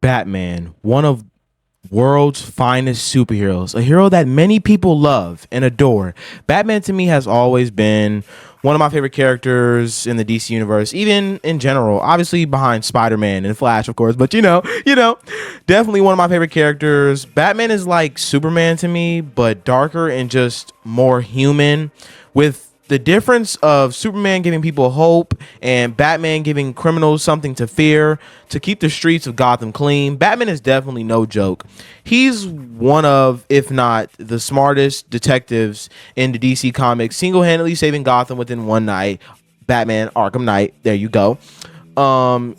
Batman, one of world's finest superheroes, a hero that many people love and adore. Batman to me has always been one of my favorite characters in the DC universe, even in general. Obviously behind Spider-Man and Flash, of course, but definitely one of my favorite characters. Batman is like Superman to me, but darker and just more human, with the difference of Superman giving people hope and Batman giving criminals something to fear to keep the streets of Gotham clean. Batman is definitely no joke. He's one of, if not the smartest detectives in the DC comics, single-handedly saving Gotham within one night. Batman Arkham Knight. There you go.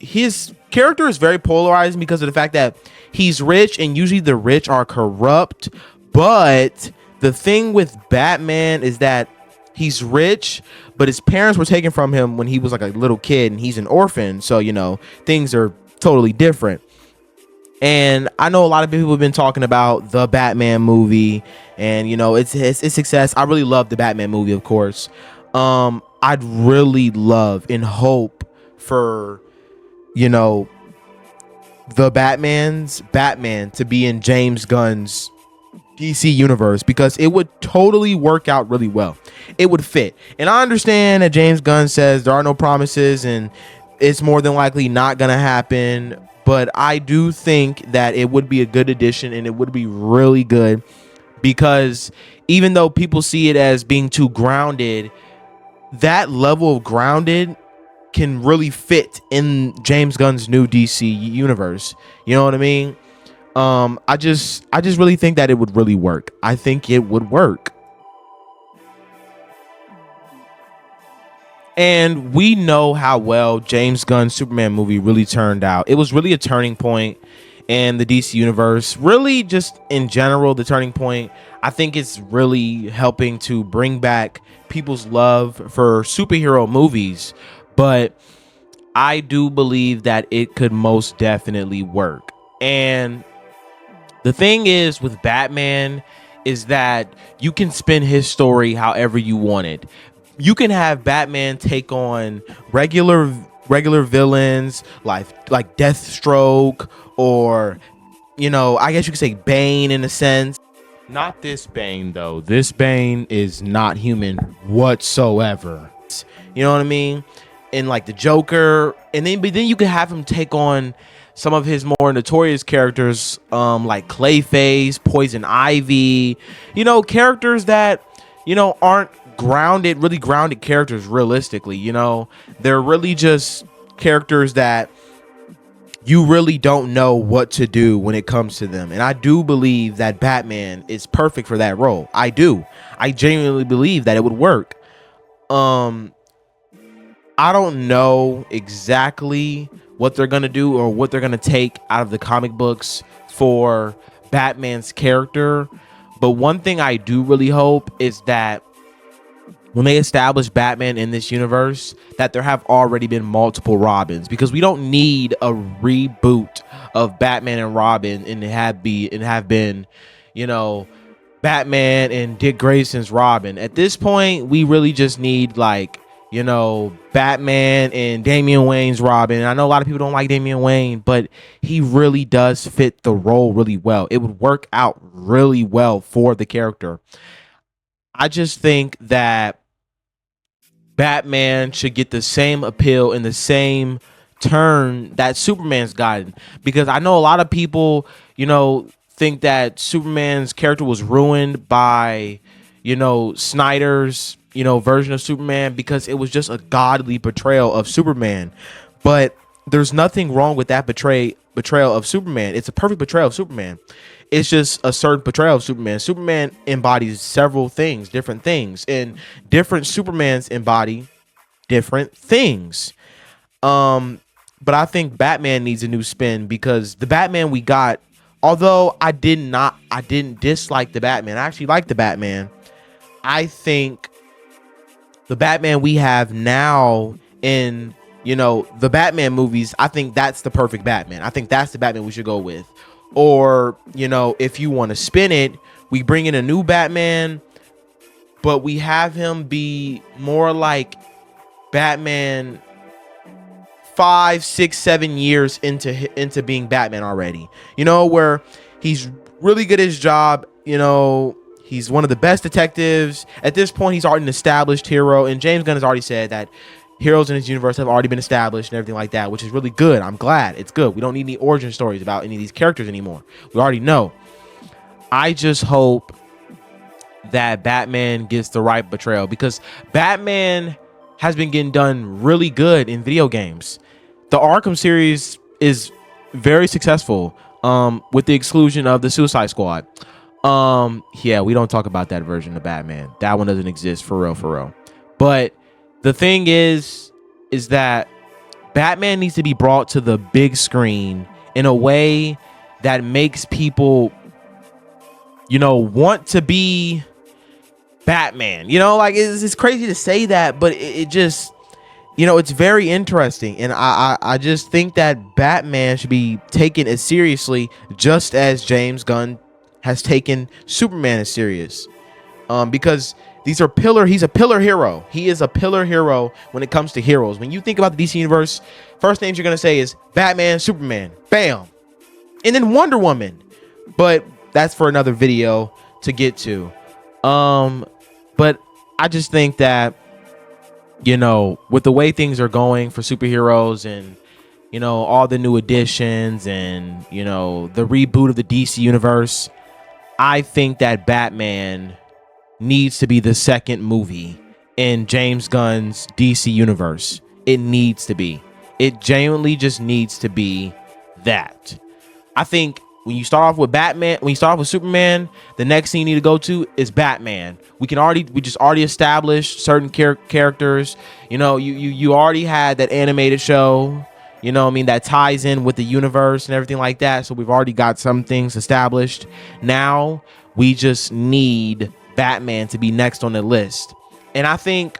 His character is very polarizing because of the fact that he's rich, and usually the rich are corrupt. But the thing with Batman is that he's rich, but his parents were taken from him when he was like a little kid, and he's an orphan. So, things are totally different. And I know a lot of people have been talking about the Batman movie and, its success. I really love the Batman movie, of course. I'd really love and hope for, the Batman's Batman to be in James Gunn's DC universe, because it would totally work out really well. It would fit. And I understand that James Gunn says there are no promises and it's more than likely not gonna happen, but I do think that it would be a good addition, and it would be really good, because even though people see it as being too grounded, that level of grounded can really fit in James Gunn's new DC universe. You know what I mean? I just really think that it would really work. I think it would work. And we know how well James Gunn's Superman movie really turned out. It was really a turning point in the DC universe. Really, just in general, the turning point. I think it's really helping to bring back people's love for superhero movies. But I do believe that it could most definitely work. And the thing is with Batman is that you can spin his story however you want it. You can have Batman take on regular villains like Deathstroke, or I guess you could say Bane in a sense. Not this Bane though. This Bane is not human whatsoever. You know what I mean? And like the Joker, and then you could have him take on some of his more notorious characters, like Clayface, Poison Ivy, characters that, aren't really grounded characters realistically. They're really just characters that you really don't know what to do when it comes to them. And I do believe that Batman is perfect for that role. I do. I genuinely believe that it would work. I don't know exactly what they're going to do or what they're going to take out of the comic books for Batman's character. But one thing I do really hope is that when they establish Batman in this universe, that there have already been multiple Robins, because we don't need a reboot of Batman and Robin and have been, Batman and Dick Grayson's Robin. At this point, we really just need Batman and Damian Wayne's Robin. And I know a lot of people don't like Damian Wayne, but he really does fit the role really well. It would work out really well for the character. I just think that Batman should get the same appeal and the same turn that Superman's gotten, because I know a lot of people, think that Superman's character was ruined by, Snyder's version of Superman, because it was just a godly portrayal of Superman. But there's nothing wrong with that portrayal of Superman. It's a perfect portrayal of Superman. It's just a certain portrayal of Superman. Superman embodies several things, different things, and different Supermans embody different things. But I think Batman needs a new spin, because the Batman we got, although I didn't dislike the Batman, I actually like the Batman. I think the Batman we have now in, the Batman movies, I think that's the perfect Batman. I think that's the Batman we should go with. Or, if you want to spin it, we bring in a new Batman, but we have him be more like Batman 5, 6, 7 years into being Batman already. You know, where he's really good at his job. You know, he's one of the best detectives. At this point, he's already an established hero. And James Gunn has already said that heroes in his universe have already been established and everything like that, which is really good. I'm glad. It's good. We don't need any origin stories about any of these characters anymore. We already know. I just hope that Batman gets the right portrayal, because Batman has been getting done really good in video games. The Arkham series is very successful, with the exclusion of the Suicide Squad. Yeah, we don't talk about that version of Batman. That one doesn't exist for real. But the thing is that Batman needs to be brought to the big screen in a way that makes people, you know, want to be Batman. You know, like, it's crazy to say that, but it just, you know, it's very interesting. And I just think that Batman should be taken as seriously just as James Gunn has taken Superman as serious. Because he's a pillar hero. He is a pillar hero when it comes to heroes. When you think about the DC universe, first names you're going to say is Batman, Superman, bam. And then Wonder Woman. But that's for another video to get to. But I just think that, you know, with the way things are going for superheroes and, you know, all the new additions and, you know, the reboot of the DC universe, I think that Batman needs to be the second movie in James Gunn's DC universe. It needs to be. It genuinely just needs to be that. I think when you start off with Batman, when you start off with Superman, the next thing you need to go to is Batman. We just already established certain characters. You know, you already had that animated show, you know what I mean, that ties in with the universe and everything like that. So we've already got some things established. Now we just need Batman to be next on the list. And I think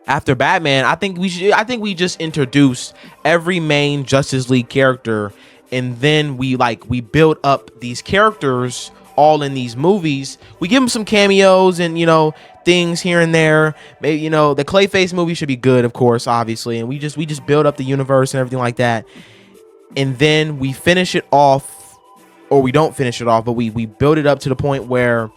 after Batman, I think we just introduce every main Justice League character, and then we build up these characters all in these movies. We give them some cameos and, you know, things here and there. Maybe, you know, the Clayface movie should be good, of course, obviously, and we just build up the universe and everything like that. And then we finish it off, or we don't finish it off, but we build it up to the point where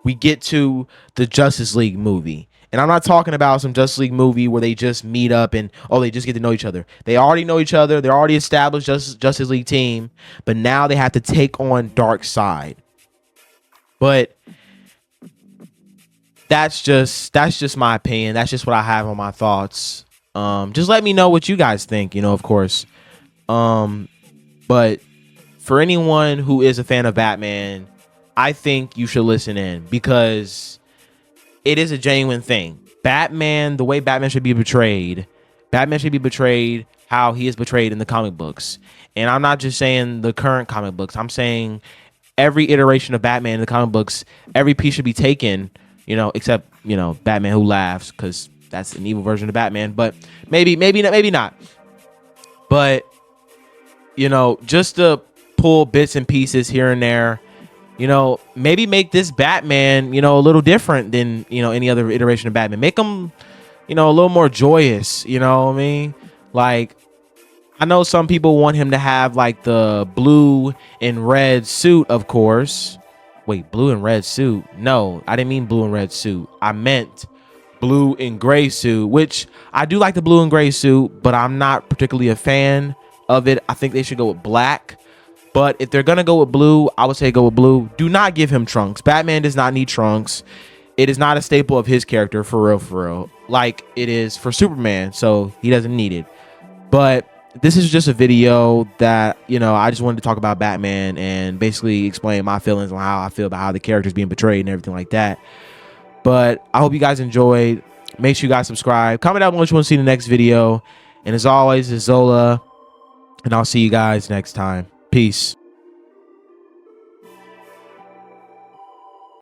we get to the Justice League movie. And I'm not talking about some Justice League movie where they just meet up and, oh, they just get to know each other. They already know each other. They're already established Justice League team. But now they have to take on Darkseid. But that's just my opinion. That's just what I have on my thoughts. Just let me know what you guys think, you know, of course. But for anyone who is a fan of Batman, I think you should listen in, because it is a genuine thing. Batman, the way Batman should be portrayed, how he is portrayed in the comic books. And I'm not just saying the current comic books. I'm saying every iteration of Batman in the comic books, every piece should be taken, you know, except, you know, Batman Who Laughs, because that's an evil version of Batman. But maybe not. But, you know, just to pull bits and pieces here and there, you know, maybe make this Batman, you know, a little different than, you know, any other iteration of Batman. Make him, you know, a little more joyous, you know what I mean? Like, I know some people want him to have like the blue and red suit, of course. Wait, blue and red suit? No, I didn't mean blue and red suit. I meant blue and gray suit, which I do like the blue and gray suit, but I'm not particularly a fan of it. I think they should go with black. But if they're going to go with blue, I would say go with blue. Do not give him trunks. Batman does not need trunks. It is not a staple of his character, for real, like it is for Superman. So he doesn't need it. But this is just a video that, you know, I just wanted to talk about Batman and basically explain my feelings on how I feel about how the character is being portrayed and everything like that. But I hope you guys enjoyed. Make sure you guys subscribe. Comment down below what you want to see in the next video. And as always, it's Zola. And I'll see you guys next time. Peace.